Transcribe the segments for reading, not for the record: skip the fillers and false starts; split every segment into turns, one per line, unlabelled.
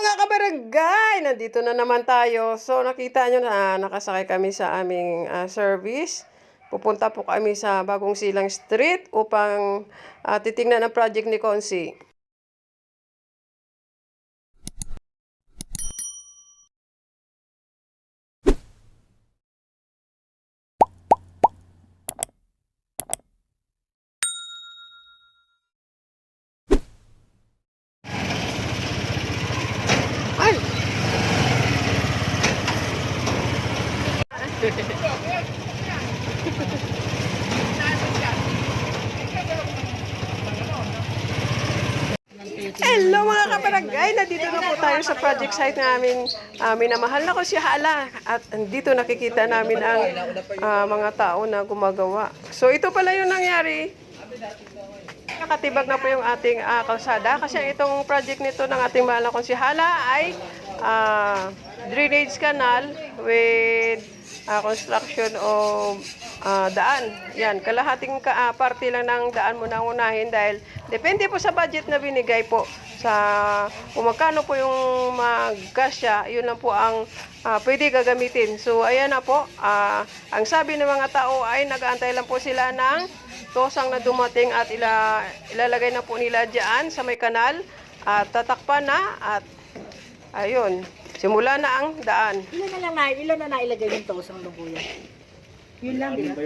mga kabarangay! Nandito na naman tayo. So, nakita nyo na nakasakay kami sa aming service. Pupunta po kami sa Bagong Silang Street upang titingnan ang project ni Consi. Ay! Hello mga kabarangay! Nandito na po tayo sa project site namin. Minamahal na ko si Hala. At dito nakikita namin ang mga tao na gumagawa. So ito pala yung nangyari. Nakatibag na po yung ating kalsada. Kasi itong project nito ng ating mahal na konsihala ay drainage canal with construction of daan. Yan, kalahating parte lang ng daan muna unahin dahil depende po sa budget na binigay po sa kung magkano po yung magkasya, yun lang po ang pwede gagamitin. So ayan na po, ang sabi ng mga tao ay nag-aantay lang po sila ng tosang na dumating at ilalagay na po nila dyan sa may kanal at tatakpan na at ayun, simula na ang daan.
Ilan na nailagay yung tosang lubuyan? Yun lang, di ba?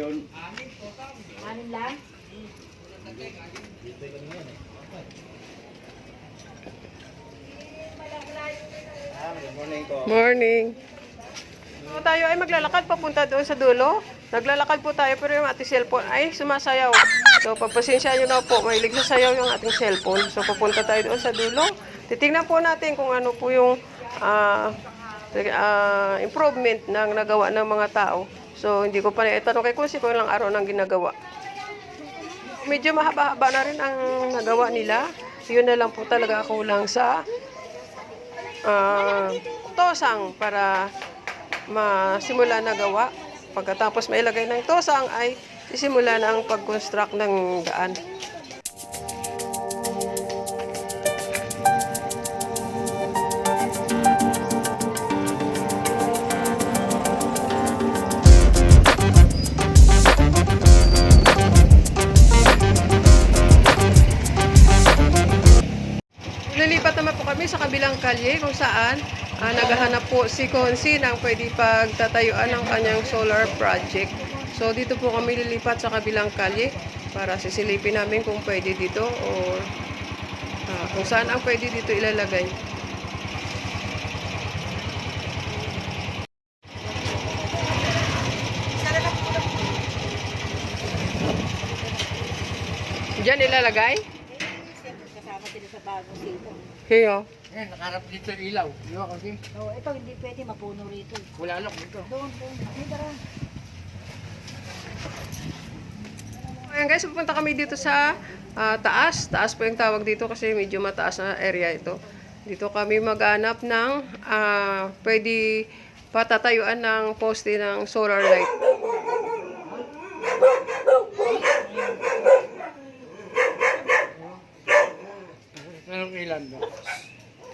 Anin lang?
Morning. So, tayo ay maglalakad papunta doon sa dulo. Naglalakad po tayo pero yung ating cellphone ay sumasayaw. So pagpasensya nyo na po, mahilig sa sayaw yung ating cellphone. So pupunta tayo doon sa dulo. Titingnan po natin kung ano po yung improvement ng nagawa ng mga tao. So hindi ko pa naitanong kay Kunsi kung ilang araw nang ginagawa. Medyo mahaba-haba na rin ang nagawa nila. Yun na lang po talaga kulang sa tosang para masimula na gawa. Pagkatapos mailagay ng tosang ay isimula na ang pag-construct ng daan. Lilipat naman po kami sa kabilang kalye kung saan naghahanap po si Consi ng pwede pagtatayuan ng kanyang solar project. So dito po kami lilipat sa kabilang kalye para sisilipin namin kung pwede dito o kung saan ang pwede dito ilalagay. Diyan ilalagay?
Kasama sila sa bagong sito.
Hiyo.
Eh, nakarap dito yung ilaw. Di ba kasi?
Oh, ito hindi pwede mapuno rito.
Wala lock dito.
Doon. Ay, tara.
Ayan guys, pupunta kami dito sa taas. Taas po yung tawag dito kasi medyo mataas na area ito. Dito kami maghanap ng pwede patatayuan ng poste ng solar light.
Anong ilan ba?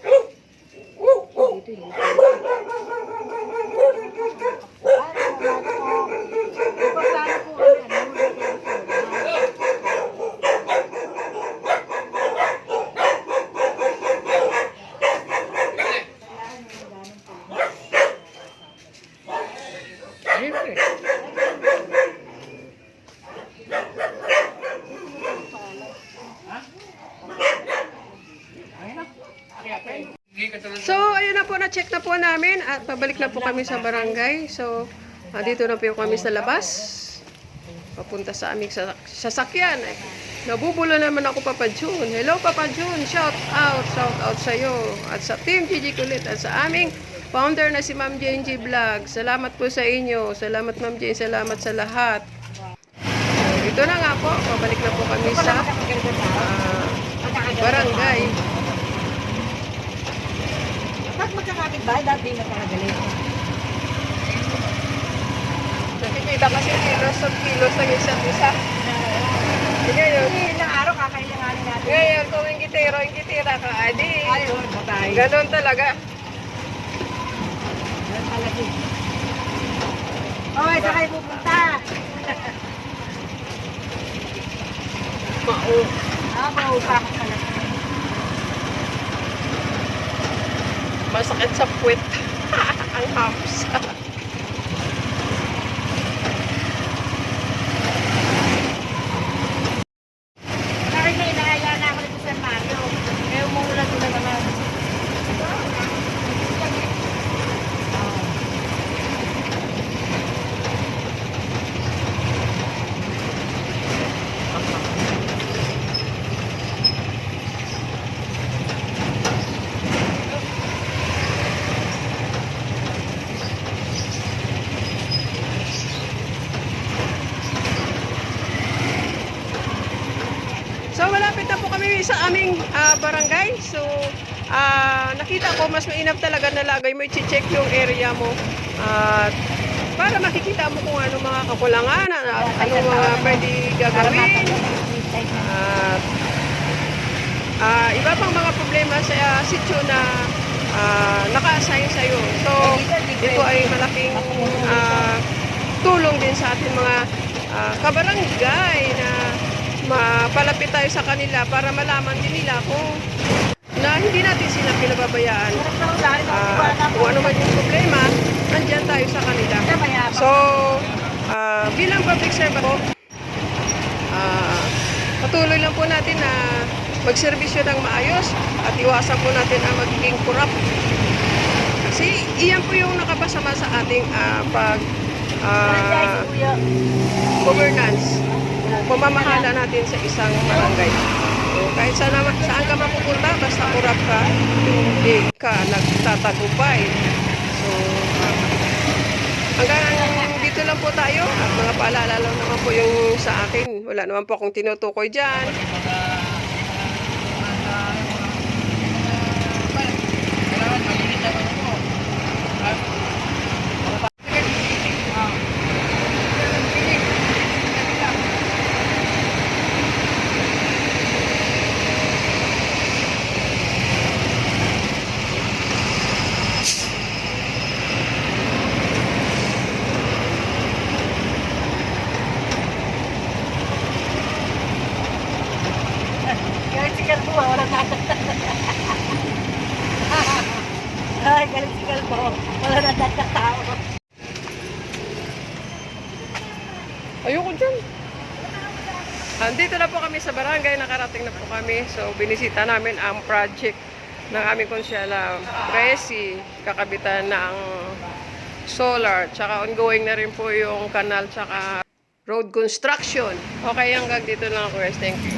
Dito hindi pwede. Pagplano po
Siyempre.
So, ayun na po, na-check na po namin at pabalik na po kami sa barangay. So, dito na po kami sa labas. Papunta sa aming sasakyan. Nabubulo naman ako, Papa June. Hello, Papa June. Shout out sa iyo. At sa Team Gigi Kulit at sa aming founder na si Ma'am Jane G Vlog. Salamat po sa inyo. Salamat, Ma'am Jane. Salamat sa lahat. So, ito na nga po. Pabalik na po kami sa barangay.
Ba't magkakapit ba? Dati magkakagalit.
Nakikita kasi kilos ng isa't isa. Ngayon,
Ilang araw kakailanganin natin.
Ngayon, kung ingitira ka, adi,
Ayun, patay.
ganun talaga.
Yan talaga. Okay, saan kayo pupunta?
Mao.
Maupa ko pala.
Masakit sa puwet. Ang hams.
Bakit may inahaya na ako dito sa Mario? Eh, umuulan na naman.
So, malapit na po kami sa aming barangay. So, nakita ko mas mainam talaga na lagay mo, i-check yung area mo. At para makikita mo kung ano mga kakulangan, ano mga pwede gagawin. At iba pang mga problema sa sityo na naka-assign sa'yo. So, ito ay malaking tulong din sa ating mga kabarangay na mapalapit tayo sa kanila para malaman din nila kung na hindi natin sila pinababayaan. Kung ano man yung problema, nandyan tayo sa kanila. So, bilang public servant po, patuloy lang po natin na magserbisyo ng maayos at iwasan po natin ang magiging corrupt. Kasi iyan po yung nakapasama sa ating governance, pamamahala natin sa isang barangay. So, kahit saan ka mapupunta, basta corrupt ka, hindi ka nagtatagumpay. So, hanggang dito lang po tayo at mga paalala lang naman po yung sa akin. Wala naman po akong tinutukoy dyan.
Kailangan malinis na ako.
Galit si Kalbo, walang natatak. Ay, galit si Kalbo, wala natatak tao.
Ayoko dyan. Andito na po kami sa barangay, nakarating na po kami. So, binisita namin ang project ng aming konsyala Presi, kakabitan ng solar, tsaka ongoing na rin po yung kanal, tsaka road construction. Okay, hanggang dito lang ako guys. Thank you.